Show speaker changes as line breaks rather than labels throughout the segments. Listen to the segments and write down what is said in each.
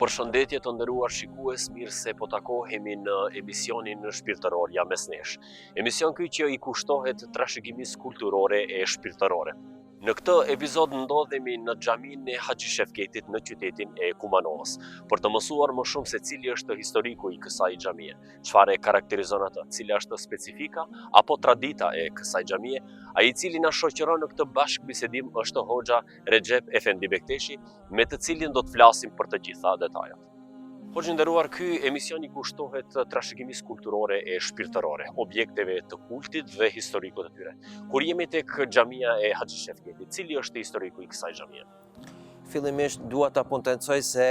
Përshëndetje të nderuar shikues, mirë se po takohemi në emisionin shpirtëror jam mes nesh. Emision ky që i kushtohet trashëgimisë kulturore e shpirtërore. Në këtë epizod ndodhemi në xhaminë e Haxhi Shefketit në qytetin e Kumanovës, për të mësuar më shumë se cili është historiku i kësaj xhamie, çfarë e karakterizon atë, cila është specifika apo tradita e kësaj xhamie. Ai i cili na shoqëron në këtë bashkëbisedim është Hoxha Recep Efendi Bekteshi, me të cilin do të flasim për të gjitha detajat. Hoxhë nderuar, ky emision i kushtohet trashëgimisë kulturore e shpirtërore, objekteve të kultit dhe historikut të tyre. Kur jemi tek xhamia e Haxhi Shefketit, cili është historiku i kësaj xhamie?
Fillimisht dua ta puntencoj se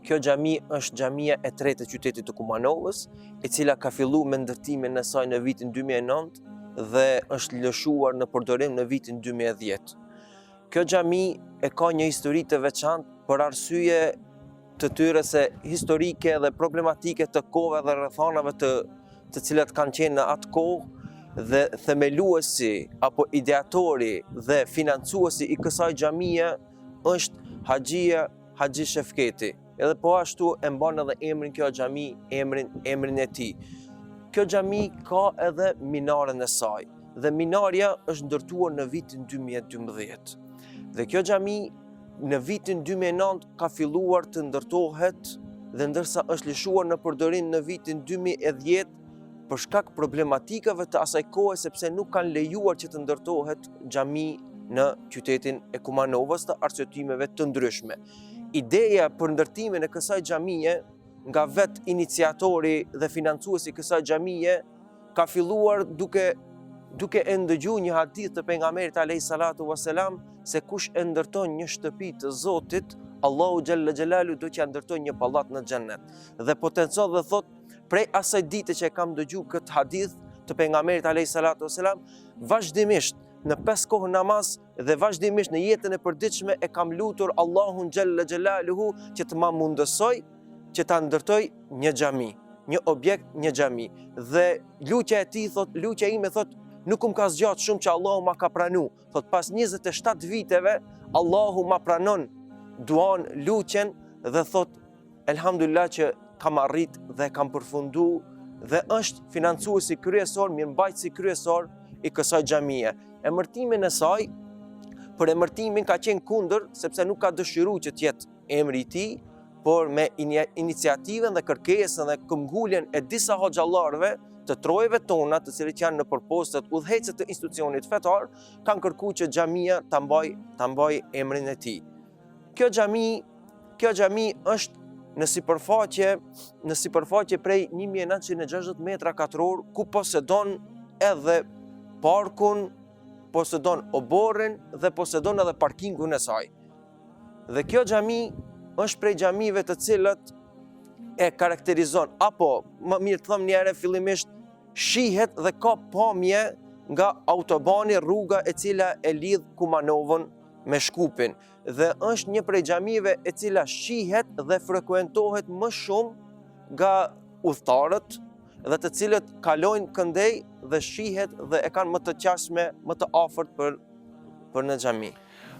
kjo xhami është xhamia e tretë e qytetit të Kumanovës, e cila ka filluar me ndërtimin e saj në vitin 2009 dhe është lëshuar në përdorim në vitin 2010. Kjo xhami e ka një histori të veçantë për arsye të tyre se historike dhe problematike të kohëve dhe rrethanave të cilat kanë qenë në atë kohë, dhe themeluesi apo ideatori dhe financuesi i kësaj xhamie është Haxhia Haxhi Shefketi. Edhe po ashtu e mban edhe emrin kjo xhami, emrin e tij. Kjo xhami ka edhe minaren e saj dhe minarja është ndërtuar në vitin 2012. Dhe kjo xhami në vitin 2009 ka filluar të ndërtohet dhe ndërsa është lëshuar në përdorim në vitin 2010 për shkak problematikave të asaj kohe, sepse nuk kanë lejuar që të ndërtohet xhami në qytetin e Kumanovës të arsyetimeve të ndryshme. Ideja për ndërtimin e kësaj xhamie nga vet iniciatori dhe financuesi i kësaj xhamie ka filluar duke e ndëgjuar një hadith të pejgamberit alayhis salatu wassalam se kush e ndërton një shtëpi të Zotit, Allahu xhalla xhelalu do t'ia ndërtojë një pallat në xhennet. Dhe potencon dhe thot, prej asaj dite që e kam dëgjuar këtë hadith të pejgamberit alayhis salatu wassalam, vazhdimisht në 5 kohë namaz dhe vazhdimisht në jetën e përditshme e kam lutur Allahun xhalla xhelaluhu që të ma mundësoj që ta ndërtoj një xhami, një objekt, një xhami. Dhe lutja e tij thot, lutja ime thot, nuk ka zgjatë shumë që Allahu ma ka pranu. Thot, pas 27 viteve, Allahu ma pranon duan, lutjen, dhe thot, elhamdulillah që kam arrit dhe kam përfundu, dhe është financuesi kryesor, mirëmbajtësi kryesor i kësaj xhamie. Emërtimin e saj, për emërtimin ka qenë kundër, sepse nuk ka dëshiruar që të jetë emri i tij, por me iniciativën dhe kërkesën dhe këmbguljen e disa hoxhallarëve të trojeve tona, të cilët janë në përpostet udhëhecës të institucionit fetar, kanë kërkuar që xhamia ta mbaj emrin e tij. Kjo xhami është në sipërfaqe prej 1960 metra katror, ku posedon edhe parkun, posedon oborrin dhe posedon edhe parkingun e saj. Dhe kjo xhami është prej xhamive të cilët e karakterizon, apo më mirë të them një herë fillimisht, shihet dhe ka pamje nga autobani, rruga e cila e lidh Kumanovën me Shkupin. Dhe është një prej xhamive e cila shihet dhe frekuentohet më shumë nga udhëtarët dhe të cilët kalojnë këndej dhe shihet dhe e kanë më të qashme, më të afërt për në xhami.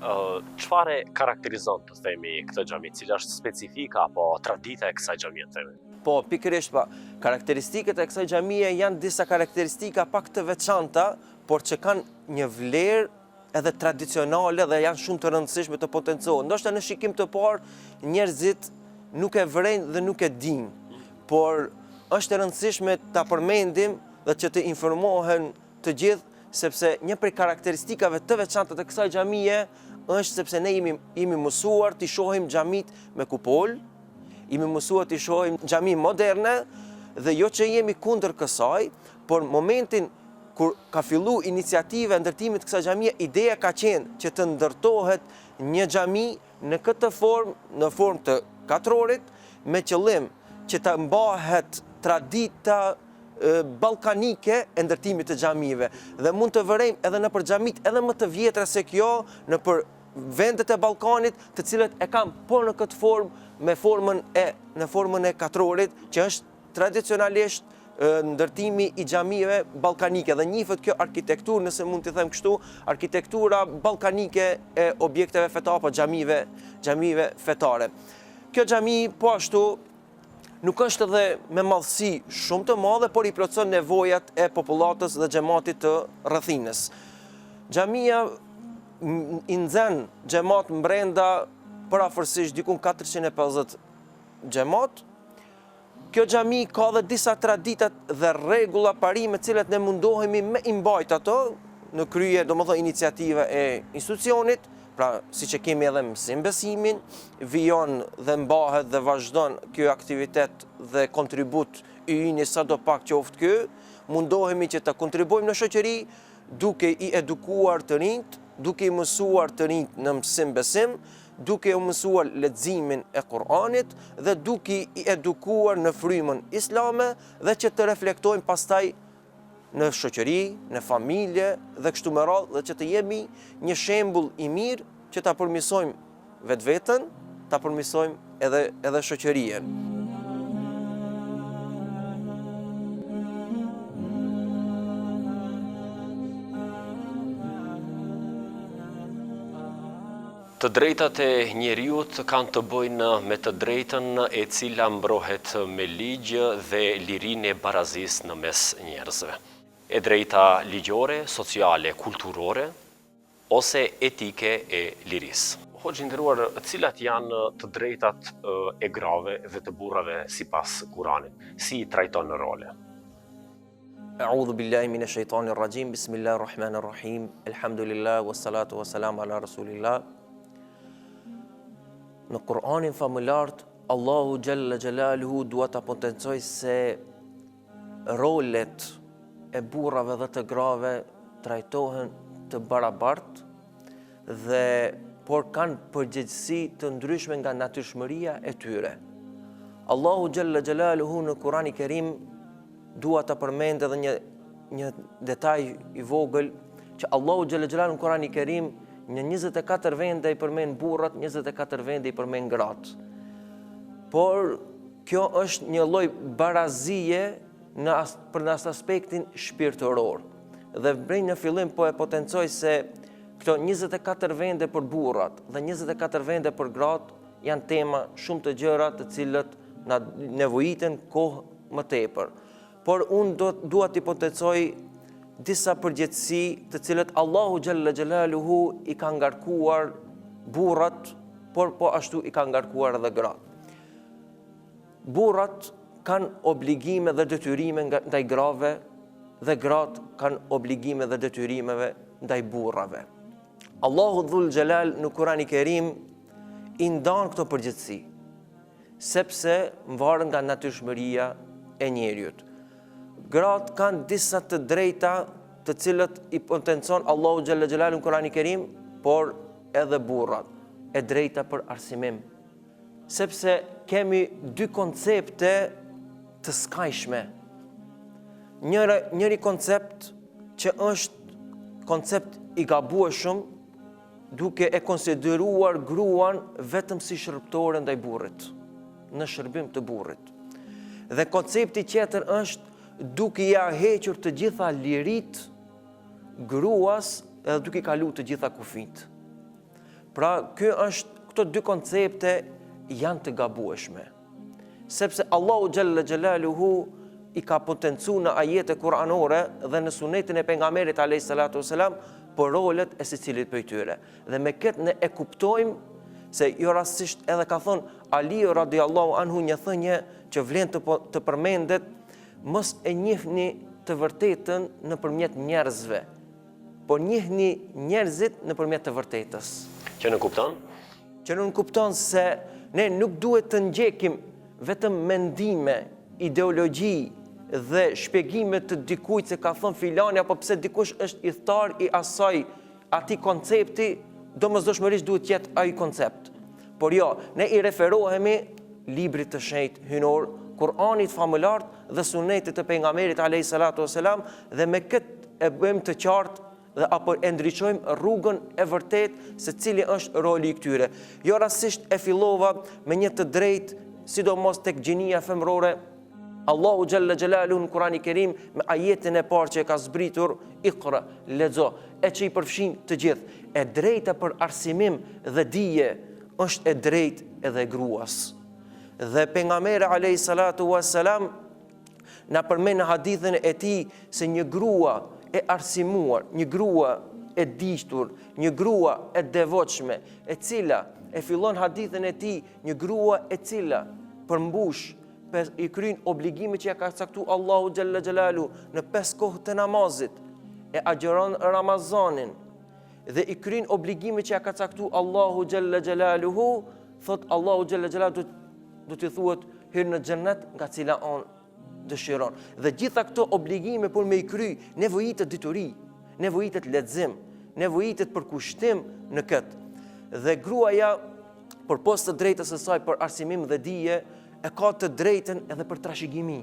Çfarë karakterizon të themi këtë xhami, cila është specifika apo tradita e kësaj xhamie të themi?
Po, pikërisht pa. Karakteristikët e kësaj xhamie janë disa karakteristika pak të veçanta, por që kanë një vlerë edhe tradicionale dhe janë shumë të rëndësishme të potencohen. Ndoshta në shikim të parë njerëzit nuk e vrejnë dhe nuk e dinë, por është e rëndësishme ta përmendim dhe që të informohen të gjithë, sepse një prej karakteristikave të veçanta të kësaj xhamie është sepse ne jemi mësuar të shohim xhamit me kupol, jemi mësuar të shohim xhami moderne dhe jo që jemi kundër kësaj, por momentin kur ka fillu iniciativa e ndërtimit të kësaj xhamie, ideja ka qenë që të ndërtohet një xhami në këtë formë, në formë të katrorit, me qëllim që të mbahet tradita ballkanike e ndërtimit të xhamive. Dhe mund të vërejmë edhe në për xhamit edhe më të vjetra se kjo, në për vendet e Ballkanit, të cilët e kanë po në këtë formë, në formën e katrorit, që është tradicionalisht ndërtimi i xhamive ballkanike dhe njihet kjo arkitekturë, nëse mund të them kështu, arkitektura ballkanike e objekteve fetare apo xhamive fetare. kjo xhami po ashtu nuk është edhe me madhësi shumë të madhe, por i plotson nevojat e popullatës dhe xhamatit të rrethinës. Xhamia i nxen xhamat mbrenda parafërsisht dikun 450 xhamat. Kjo xhami ka dhe disa tradita dhe rregulla parime të cilat ne mundohemi me i mbajt ato në krye, domethënë iniciativa e institucionit. Pra, siç e kemi edhe mësim besimin, vijon dhe mbahet dhe vazhdon ky aktivitet dhe kontribut i yni sadopak qoftë ky, mundohemi që ta kontribuojmë në shoqëri duke i edukuar të rinjt, duke i mësuar të rinjt në mësim besim, duke u mësuar leximin e Kur'anit dhe duke i edukuar në frymën islame dhe që të reflektojmë pastaj në shoqëri, në familje dhe kështu me radhë dhe që të jemi një shembull i mirë që ta përmirësojmë vetveten, ta përmirësojmë edhe shoqërinë.
Të drejtat e njeriut kanë të bëjnë me të drejtën e cila mbrohet me ligj dhe lirinë e barazisë në mes njerëzve. E drejta ligjore, sociale, kulturore, ose etike e lirisë. Hoxhë nderuar, cilat janë të drejtat e grave dhe të burrave sipas Kuranit? Si i trajton në role?
A'udhu billahi minash shaitanir rajim. Bismillahir rahmanir rahim. Alhamdulillah wassalatu wassalamu ala rasulillah. Në Kur'anin famulart, Allahu Gjalla Gjalaluhu dua ta potencoj se rolet e burrave dhe të grave trajtohen të barabartë dhe por kanë përgjegjësi të ndryshme nga natyrshmëria e tyre. Allahu Gjalla Gjalaluhu në Kur'anin Kerim dua ta përmend edhe një detaj i vogël që Allahu Gjalla Gjalaluhu në Kur'anin Kerim në 24 vende i përmend burrat, 24 vende i përmend gratë. Por kjo është një lloj barazie për në aspektin shpirtëror. Dhe brej në fillim po e potencoj se këto 24 vende për burrat dhe 24 vende për gratë janë tema shumë të gjëra të cilët na nevojiten kohë më tepër. Por unë dua t'i potencoj disa përgjegjësi të cilët Allahu Gjalla Gjalaluhu i ka ngarkuar burrat, por po ashtu i ka ngarkuar edhe gratë. Burrat kanë obligime dhe detyrime ndaj grave dhe gratë kanë obligime dhe detyrimeve ndaj burrave. Allahu Dhul Gjelal në Kur'anin Kerim i ndan këto përgjegjësi, sepse varen nga natyrshmëria e njeriut. Gratë kanë disa të drejta të cilët i potencon Allahu Gjalla Gjalalu në Kur'anin Kerim, por edhe burrat, e drejta për arsimim. Sepse kemi dy koncepte të skajshme. Njëri koncept që është koncept i gabueshëm, duke e konsideruar gruan vetëm si shërbëtore ndaj burrit, në shërbim të burrit. Dhe koncepti tjetër është duke ja hequr të gjitha lirit gruas edhe duke i kalu të gjitha kufit. Pra, këto dy koncepte janë të gabueshme. Sepse Allahu Gjalla Gjalaluhu i ka potencu në ajete kuranore dhe në sunetin e pejgamberit alayhi salatu wasalam për rolet e secilit prej tyre. Dhe me këtë ne e kuptojmë se jo rastisht edhe ka thonë Ali radiallahu anhu një thënie që vlen të përmendet: mos e njihni të vërtetën nëpërmjet njerëzve, por njihni njerëzit nëpërmjet të vërtetës.
Që në kupton?
Që në kupton se ne nuk duhet të ndjekim vetëm mendime, ideologji dhe shpjegime të dikujt se ka thënë filani apo pse dikush është i thtar i atij koncepti, domosdoshmërisht duhet të jetë ai koncept. Por jo, ne i referohemi librit të shenjtë hynor, Kur'anit famulart dhe sunetit të pejgamberit alayhi salatu wasalam, dhe me këtë e bëjmë të qartë dhe apo e ndriçojmë rrugën e vërtet se cili është roli i këtyre. Jo rastisht e fillova me një të drejtë, sidomos tek gjinia femrore. Allahu Gjalla Gjalalu në Kur'anin Kerim me ajetin e parë që e ka zbritur, Iqra, lexo, e që i përfshin të gjithë. E drejta për arsimim dhe dije është e drejtë edhe gruas. Dhe pejgamberi alayhi salatu wassalam na përmend në hadithin e tij se një grua e arsimuar, një grua e dishtur, një grua e devotshme, e cila e fillon hadithin e tij, një grua e cila përmbush i kryen obligimet që ja ka caktuar Allahu xhalla xhelalu në 5 kohë të namazit, e agjeron Ramazanin dhe i kryen obligimet që ja ka caktuar Allahu xhalla xhelaluhu, thot Allahu xhalla xhelalu do t'i thuhet hir në xhennet nga cila on dëshiron. Dhe gjitha këto obligime për me i kry, nevojitet dituri, nevojitet lexim, nevojitet për kushtim në këtë. Dhe gruaja përpos të drejtës së saj për arsimim dhe dije, e ka të drejtën edhe për trashëgimi.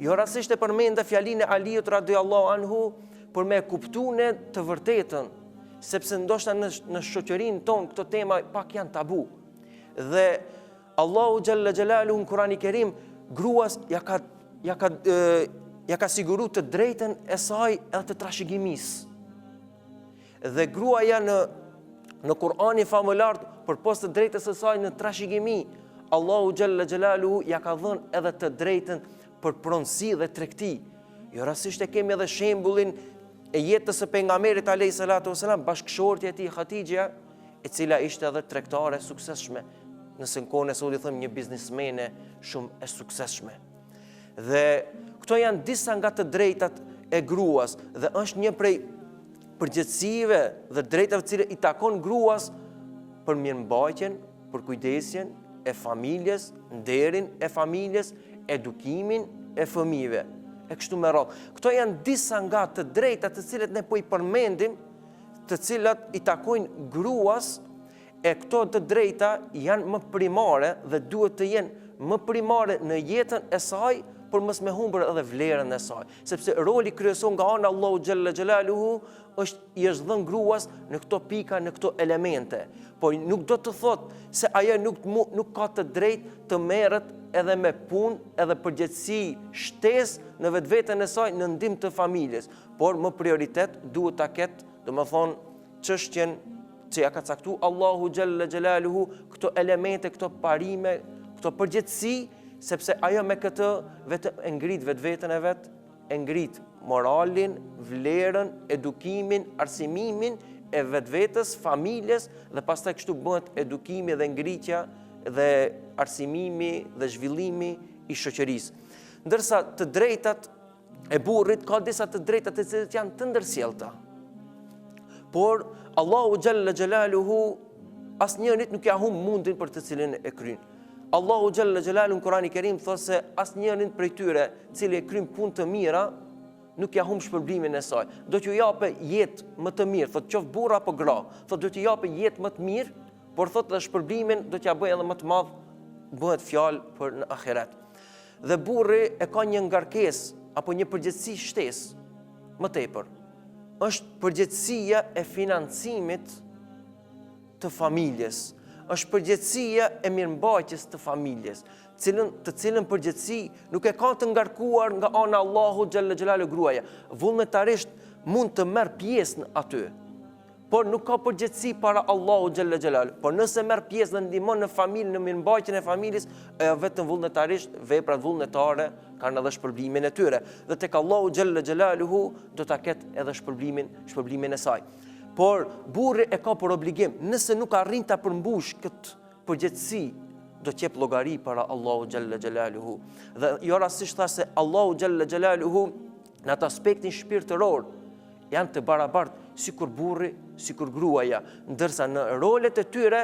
Jo rastisht e përmendë fjalinë e Aliut radhiyallahu anhu për me kuptuar të vërtetën, sepse ndoshta në shoqërinë tonë këto tema pak janë tabu. Dhe Allahu xhalla xhelaluhu në Kur'anin e Kerim gruas ja ka siguru të drejtën e saj edhe të trashëgimisë. Dhe gruaja në Kur'anin famullar përpos të drejtës së saj në trashëgimi, Allahu xhalla xhelaluhu ja ka dhënë edhe të drejtën për pronësi dhe tregti. Jo rastisht e kemi edhe shembullin e jetës së pejgamberit alayhi salatu wasalam, bashkëshortja e tij Hatixha, e cila ishte edhe tregtare e suksesshme. Nëse në kohën e sot i thëmë një biznismene shumë e suksesshme. Dhe këto janë disa nga të drejtat e gruas dhe është një prej përgjegjësive dhe drejtave të cilët i takon gruas për mirëmbajtjen, për kujdesjen e familjes, nderin e familjes, edukimin e fëmijëve. E kështu me radhë. Këto janë disa nga të drejtat të cilët ne po i përmendim, të cilat i takojnë gruas. E këto të drejta janë më primare dhe duhet të jenë më primare në jetën e saj, por mos me humbur edhe vlerën e saj. Sepse roli kryesor nga ana Allahu xhalla xhelaluhu i është dhënë gruas në këto pika, në këto elemente. Por nuk do të thotë se ajo nuk ka të drejtë të merret edhe me punë, edhe përgjegjësi, shtesë në vetveten e saj në ndihmë të familjes, por më prioritet duhet ta ketë, domethënë çështjen që ja ka caktuar Allahu xhalla xhelaluhu, këto elemente, këto parime, këto përgjegjësi, sepse ajo me këtë vetëm e ngrit vetveten e vet, e ngrit moralin, vlerën, edukimin, arsimimin e vetvetes, familjes, dhe pastaj kështu bëhet edukimi dhe ngritja dhe arsimimi dhe zhvillimi i shoqërisë. Ndërsa të drejtat e burrit, ka disa të drejtat të cilët janë të ndërsjellta. Por Allahu xhalla xhelaluhu asnjërit nuk ja humb mundin për të cilin e kryen. Allahu xhalla xhelaluhu në Kur'anin e Kerim thotë se asnjërin prej tyre, cili e kryen punë të mira, nuk ja humb shpërblimin e saj. Do t'ju japë jetë më të mirë, thotë qoftë burr apo gra, thotë do t'ju japë jetë më të mirë, por thotë edhe shpërblimin do t'ja bëjë edhe më të madh, bëhet fjalë për në ahiret. Dhe burri e ka një ngarkesë apo një përgjegjësi shtesë më tepër. Është përgjegjësia e financimit të familjes, është përgjegjësia e mirëmbajtjes të familjes, të cilën përgjegjësi nuk e ka të ngarkuar nga ana Allahu xhalla xhelalu gruaja. Vullnetarisht mund të merr pjesë aty, por nuk ka përgjegjësi para Allahu xhalla xhelalu. Por nëse merr pjesë dhe ndihmon në familje, në mirëmbajtjen e familjes, vetëm vullnetarisht veprat vullnetare kanë edhe shpërblimin e tyre. Dhe tek Allahu xhalla xhelaluhu do ta ketë edhe shpërblimin e saj. Por burri e ka për obligim, nëse nuk arrin ta përmbush këtë përgjegjësi, do t'jep llogari para Allahu xhalla xhelaluhu. Dhe jo rastisht tha se Allahu xhalla xhelaluhu në atë aspektin shpirtëror janë të barabartë sikur burri, sikur gruaja, ndërsa në rolet e tyre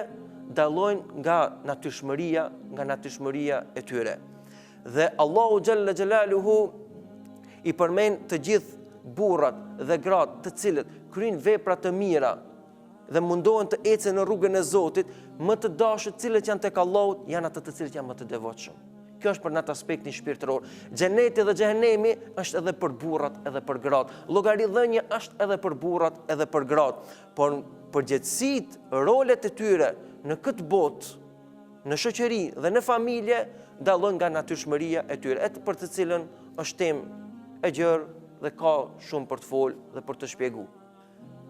dallojnë nga natyrshmëria e tyre. Dhe Allahu xhalla xhelaluhu i përmend të gjithë burrat dhe gratë të cilët kryejnë vepra të mira dhe mundohen të ecën në rrugën e Zotit, më të dashur cilët janë tek Allahu janë ata të cilët janë më të devotshëm. Kjo është për në atë aspektin shpirtëror. Xheneti dhe xhehenemi është edhe për burrat edhe për gratë. Llogaridhënia është edhe për burrat edhe për gratë. Por përgjegjësitë, rolet e tyre në këtë botë, në shoqëri dhe në familje dallojnë nga natyrshmëria e tyre, për të cilën është temë e gjerë dhe ka shumë për të folë dhe për të shpjeguar.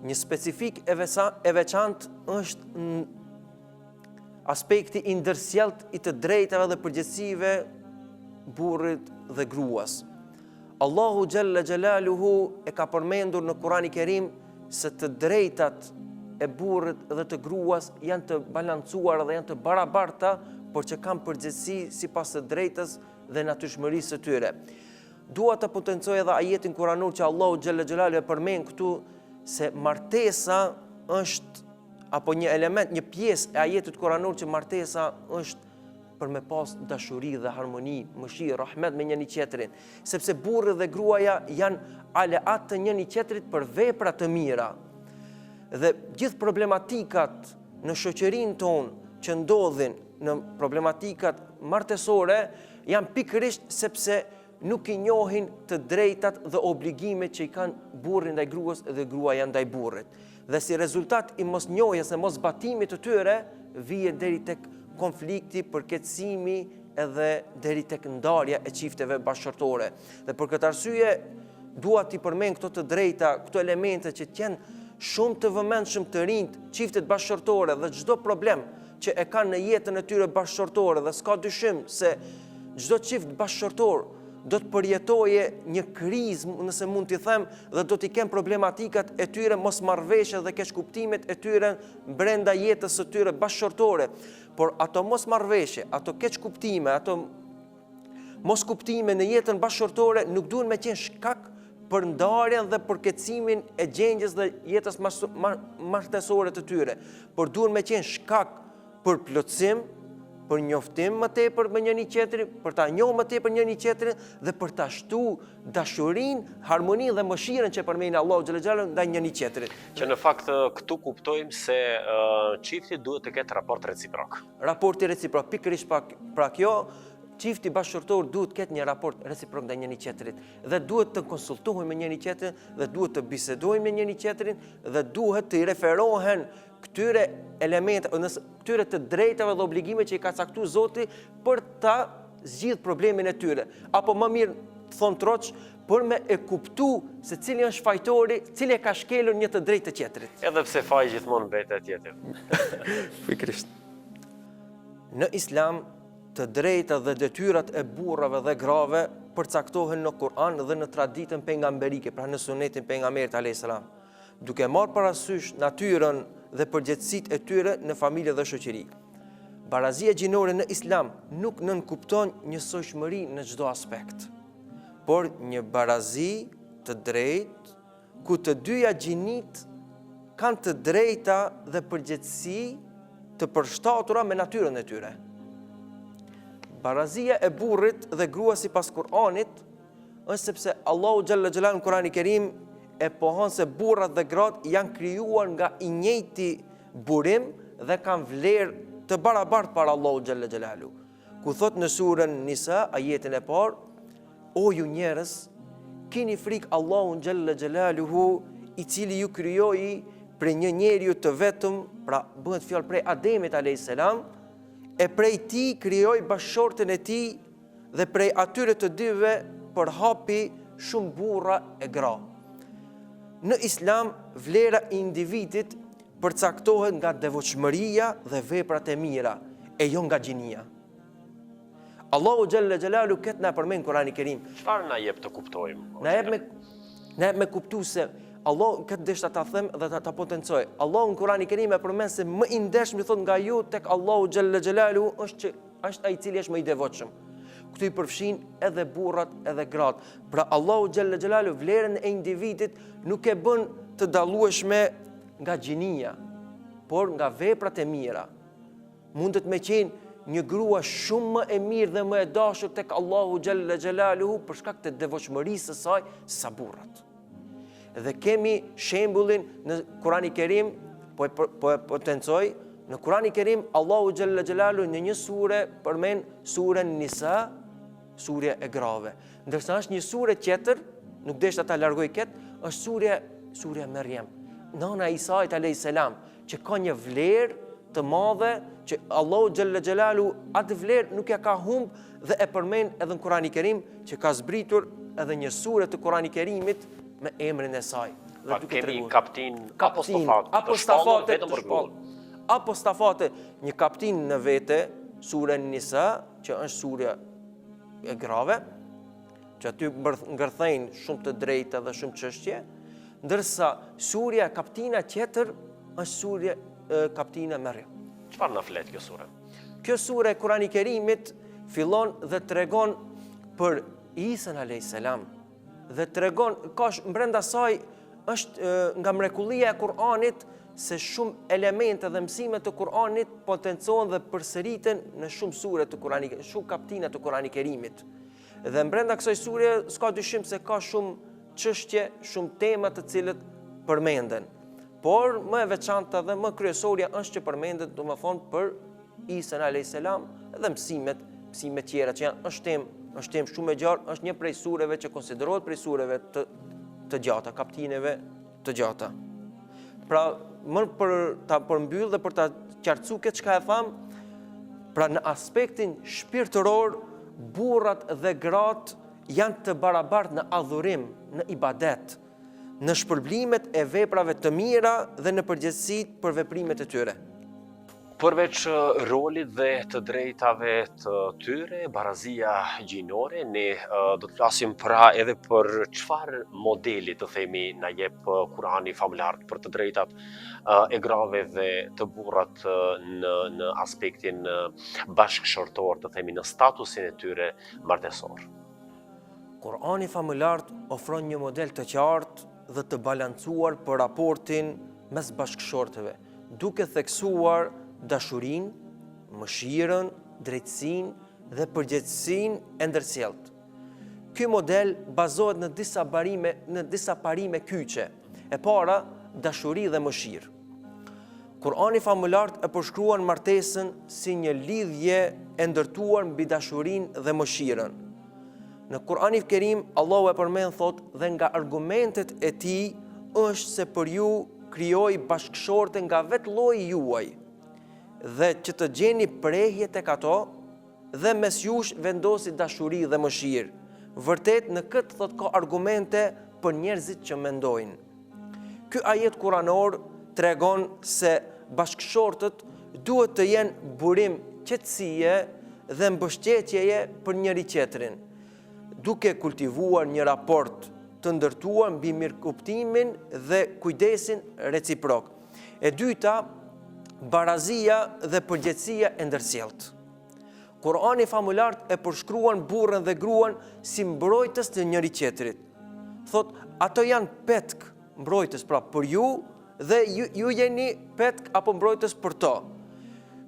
Një specifik e veçantë është aspekti i ndërsjellët i të drejtave dhe përgjegjësive burrit dhe gruas. Allahu Gjelle Gjelaluhu e ka përmendur në Kurani Kerim se të drejtat e burrit dhe të gruas janë të balancuara dhe janë të barabarta, por që kanë përgjegjësi sipas të drejtës dhe natyrshmërisë së tyre. Dua të potencoj edhe ajetin kuranor që Allahu Gjelle Gjelaluhu e përmend këtu se martesa është apo një element, një pjesë e ajetit kuranor që martesa është për me pas dashuri dhe harmoni, mëshirë, rahmet me njëri tjetrin, sepse burri dhe gruaja janë aleat të njëri tjetrit për vepra të mira. Dhe gjithë problematikat në shoqërinë tonë që ndodhin në problematikat martesore janë pikërisht sepse nuk i njohin të drejtat dhe obligimet që i kanë burri ndaj gruas dhe gruaja ndaj burrit. Dhe si rezultat i mosnjohjes e mosbatimit të tyre vije deri tek konflikti, përkeqësimi edhe deri tek ndarja e çifteve bashkëtorë. Dhe për këtë arsye dua t'i përmend këto të drejta, këto elemente që janë shumë të vëmendshëm të rinjt, çiftet bashkëtorë dhe çdo problem që e kanë në jetën e tyre bashkëtorë, dhe s'ka dyshim se çdo çift bashkëtor do të përjetoje një krizë, nëse mund t'i them, dhe do t'i kenë problematikat e tyre, mosmarrveshje dhe keqkuptimet e tyre brenda jetës së tyre bashkëtorë. Por ato mosmarrveshje, ato keqkuptime, ato moskuptime në jetën bashkëtorë nuk duhen me qenë shkak për ndarjen dhe përkeqësimin e gjendjes dhe jetës martesore të tyre, por duhen me qenë shkak për plotësim, për njoftim më tepër me njëri tjetrin, për ta njohur më tepër njëri tjetrin dhe për ta shtuar dashurinë, harmoninë dhe mëshirën që përmend Allahu xhalla xhala ndaj njëri tjetrit.
Që në fakt këtu kuptojmë se çifti duhet të ketë raport reciprok.
Raporti reciprok, pikërisht pra kjo, çifti bashkëtorë duhet të ketë një raport reciprok ndaj njëri tjetrit dhe duhet të konsultohen me njëri tjetrin dhe duhet të bisedojnë me njëri tjetrin dhe duhet të i referohen këtyre elemente, këtyre të drejtave dhe obligime që i ka caktuar Zoti për ta zgjidhur problemin e tyre, apo më mirë të thon troç, për me e kuptu se cili është fajtori, cili e ka shkelur një të drejtë të tjetrit.
Edhe pse faji gjithmonë vetë tjetër.
Pikërisht. Në Islam, të drejta dhe detyrat e burrave dhe grave përcaktohen në Kur'an dhe në traditën pejgamberike, pra në sunetin pejgamberit alayhis salam, duke marrë parasysh natyrën dhe përgjegjësitë e tyre në familje dhe shoqëri. Barazia gjinore në Islam nuk nënkupton njësojshmëri në çdo aspekt, por një barazi të drejtë ku të dyja gjinit kanë të drejta dhe përgjegjësi të përshtatura me natyrën e tyre. Barazia e burrit dhe gruas sipas Kur'anit është sepse Allahu xhalla xhelal në Kur'anin e Kerim e pohon se burrat dhe gratë janë krijuar nga i njëjti burim dhe kanë vlerë të barabartë para Allahu xhalla xhelalu. Ku thot në surën Nisa, ajetin e parë, o ju njerëz, keni frikë Allahun xhalla xhelaluhu, i cili ju krijoi prej një njeriu të vetëm, pra bëhet fjalë prej Ademit alayhis salam, e prej tij krijoi bashkëshorten e tij dhe prej atyre të dyve përhapi shumë burra e gra. Në Islam, vlera e individit përcaktohet nga devotshmëria dhe veprat e mira, e jo nga gjinia. Allahu xhalla xhelalu këtë na përmend në Kur'anin e Kerim.
Çfarë na jep të kuptojmë?
Na jep me kuptu se Allah këtë deshta ta them dhe ta potencoj. Allahu në Kur'anin e Kerim e përmend se më i ndershmi thot nga ju tek Allahu xhalla xhelalu është ai i cili është më i devotshëm. Këtu i përfshin edhe burrat edhe gratë. Pra Allahu xhalla xhelalu vlerën e individit nuk e bën të dallueshme nga gjinia, por nga veprat e mira. Mundet me qenë një grua shumë më e mirë dhe më e dashur tek Allahu xhalla xhelaluhu për shkak të devotshmërisë së saj sa burrat. Dhe kemi shembullin në Kur'anin e Kerim, po e potencoj, në Kur'anin e Kerim Allahu xhalla xhelaluhu në një sure përmend surën Nisa, surja e grave. Ndërsa është një sure tjetër, nuk deshta ta largoj këtë, është surja Maryam, nana e Isait alayhis salam, që ka një vlerë të madhe që Allahu xhalla xhelalu atë vlerë nuk ja ka humb dhe e përmend edhe në Kur'anin e Kerim, që ka zbritur edhe një sure të Kur'anit e Kerimit me emrin e saj.
Dhe kemi kaptin apostafat vetëm për gruan.
apostafate një kaptin në vete, surja Nisa, që është surja e grave, që aty ngërthejnë shumë të drejta dhe shumë çështje, ndërsa surja kaptina tjetër është surja kaptina Maryam.
Çfarë na flet kjo sure?
Kjo sure e Kurani Kerimit fillon dhe tregon për Isa alayhis salam dhe tregon brenda saj është nga mrekullia e Kur'anit se shumë elemente dhe mësime të Kur'anit potencohen dhe përsëriten në shumë sure të Kur'anit, shumë kaptina të Kurani Kerimit. Dhe brenda kësaj sure s'ka dyshim se ka shumë çështje, shumë tema të cilët përmenden. Por më e veçanta dhe më kryesorja është që përmendet, domethënë, për Isa alayhis salam dhe mësime tjera që është temë shumë e gjatë, është një prej sureve që konsiderohet prej sureve të gjata, kaptineve të gjata. Pra, më për ta përmbyll dhe për ta qartësuar këtë çka e tham, pra në aspektin shpirtëror, burrat dhe gratë janë të barabartë në adhurim, në ibadet, në shpërblimet e veprave të mira dhe në përgjegjësi për veprimet e tyre.
Përveç rolit dhe të drejtave të tyre, barazia gjinore, ne do të flasim pra edhe për çfarë modeli të themi na jep Kurani famullar për të drejtat e grave dhe të burrat në aspektin bashkëshortor, të themi në statusin e tyre martesor.
Kurani famullar ofron një model të qartë dhe të balancuar për raportin mes bashkëshortëve, duke theksuar dashurin, mëshirën, drejtësinë dhe përgjegjësinë e ndërsjellët. Ky model bazohet në disa parime kyçe. E para, dashuri dhe mëshirë. Kurani famullar e përshkruan martesën si një lidhje e ndërtuar mbi dashurinë dhe mëshirën. Në Kur'anin Kerim, Allahu e përmend thotë dhe nga argumentet e tij është se për ju krijoi bashkëshorte nga vetë lloji juaj, dhe që të gjeni prehje tek ato dhe mes jush vendosi dashuri dhe mëshirë. Vërtet në këtë thot ka argumente për njerëzit që mendojnë. Ky ajet kuranor tregon se bashkëshortët duhet të jenë burim qetësie dhe mbështetjeje për njëri tjetrin, duke kultivuar një raport të ndërtuar mbi mirëkuptimin dhe kujdesin reciprok. E dyta, barazia dhe përgjegjësia e ndërsjellët. Kurani famullar e përshkruan burrën dhe gruan si mbrojtës të njëri tjetrit. Thot, ato janë petk mbrojtës pra për ju dhe ju jeni petk apo mbrojtës për to.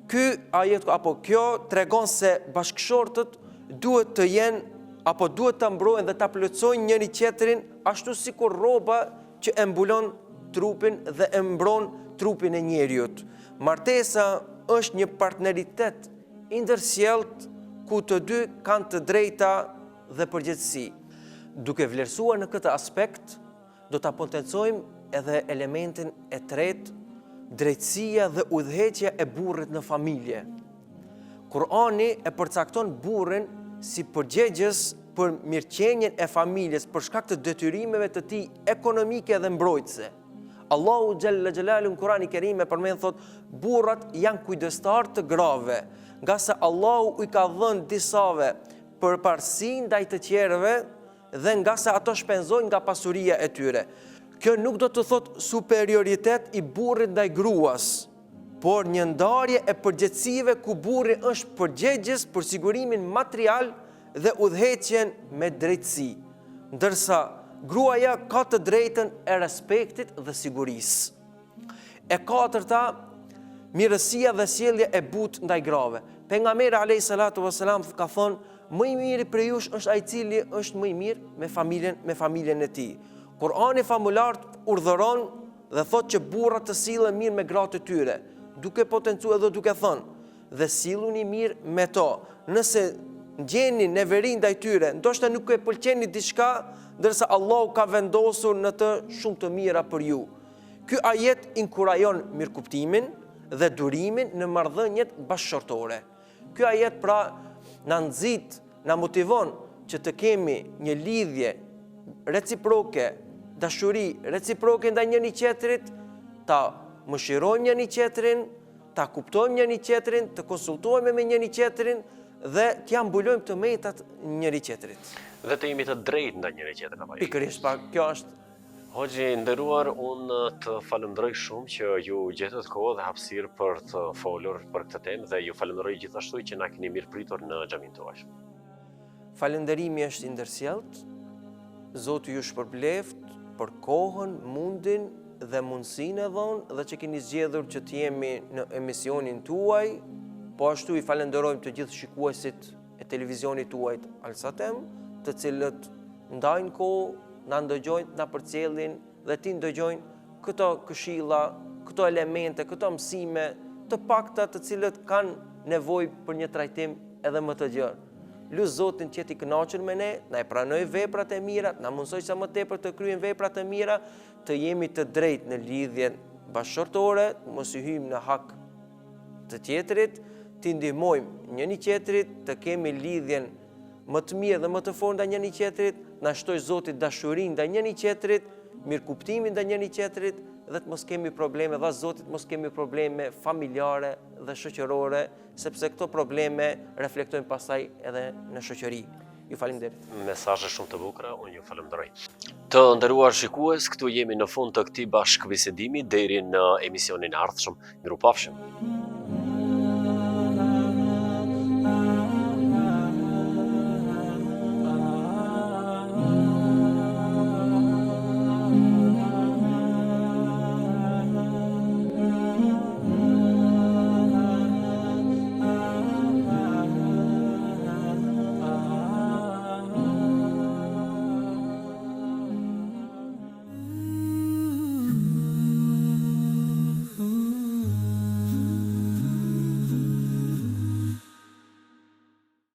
Ky ajet apo kjo tregon se bashkëshortët duhet të jenë apo duhet të mbrojnë dhe të plotësojnë njëri tjetrin ashtu sikur rroba që e mbulon trupin dhe e mbron trupin e njeriut. Martesa është një partneritet i ndërsjellët ku të dy kanë të drejta dhe përgjegjësi. Duke vlerësuar në këtë aspekt, do ta potencojmë edhe elementin e tretë, drejtësia dhe udhëheqja e burrit në familje. Kurani e përcakton burrin si përgjegjës për mirëqenien e familjes për shkak të detyrimeve të tij ekonomike dhe mbrojtëse. Allahu Gjelle Gjelalu në Kurani Kerim e përmend thot, burrat janë kujdestar të grave, nga se Allahu i ka dhënë disave përparësi ndaj të tjerëve dhe nga se ato shpenzojnë nga pasuria e tyre. Kjo nuk do të thot superioritet i burrit ndaj gruas, por një ndarje e përgjegjësive ku burri është përgjegjës për sigurimin material dhe udhëheqjen me drejtësi, ndërsa gruaja ka të drejtën e respektit dhe sigurisë. E katërta, mirësia dhe sjellja e butë ndaj grave. Pejgamberi alayhis salatu vesselam ka thonë, më i miri për jush është ai i cili është më i mirë me familjen e tij. Kurani famullar urdhëron dhe thotë që burrat të sillen mirë me gratë e tyre, duke potencuar dhe duke thënë, dhe silluni mirë me to. Nëse gjeni neverin ndaj tyre, ndoshta nuk e pëlqeni diçka, ndërsa Allahu ka vendosur në të shumë të mira për ju. Ky ajet inkurajon mirëkuptimin dhe durimin në marrëdhëniet bashkëshortore. Ky ajet pra na nxit, na motivon që të kemi një lidhje reciproke, dashuri reciproke ndaj njëri tjetrit, ta mëshirojmë njëri tjetrin, ta kuptojmë njëri tjetrin, të konsultojmë me njëri tjetrin dhe t'ja mbulojmë të metat njëri tjetrit.
Dhe të jemi të drejtë ndaj njëri tjetrit apo jo?
Pikërisht, pa, kjo është.
Hoxhi nderuar, unë të falenderoj shumë që ju gjetët kohë dhe hapësirë për të folur për këtë temë dhe ju falenderoj gjithashtu që na keni mirëpritur në xhamin tuaj.
Falënderimi është i ndërsjellët. Zoti ju shpërbleft për kohën, mundin dhe mundësinë e dhonë dhe që keni zgjedhur që të jemi në emisionin tuaj, po ashtu i falenderojmë të gjithë shikuesit e televizionit tuaj Alsatem, të cilët ndajnë kohë, na ndëgjojnë, na përcjellin dhe ti ndëgjojnë këto këshilla, këto elemente, këto mësime të pakta të cilët kanë nevojë për një trajtim edhe më të gjerë. Lut Zotin që ti kënaqur me ne, na e pranoj veprat e mira, na mundsoj sa më tepër të kryejmë veprat e mira, të jemi të drejtë në lidhjen bashkëshortore, mos i hyjmë në hak të tjetrit, të ndihmojmë njëri tjetrit, të kemi lidhjen më të mirë dhe më të fortë ndaj njëri tjetrit, na shtoj Zoti dashurinë ndaj njëri tjetrit, mirëkuptimin ndaj njëri tjetrit dhe të mos kemi probleme, dha Zotit mos kemi probleme familjare dhe shoqërore, sepse këto probleme reflektojnë pastaj edhe në shoqëri. Ju falenderoj.
Mesazhe shumë të bukura, unë ju falenderoj. Të nderuar shikues, këtu jemi në fund të këtij bashkëbisedimi deri në emisionin e ardhshëm. Mirupafshim.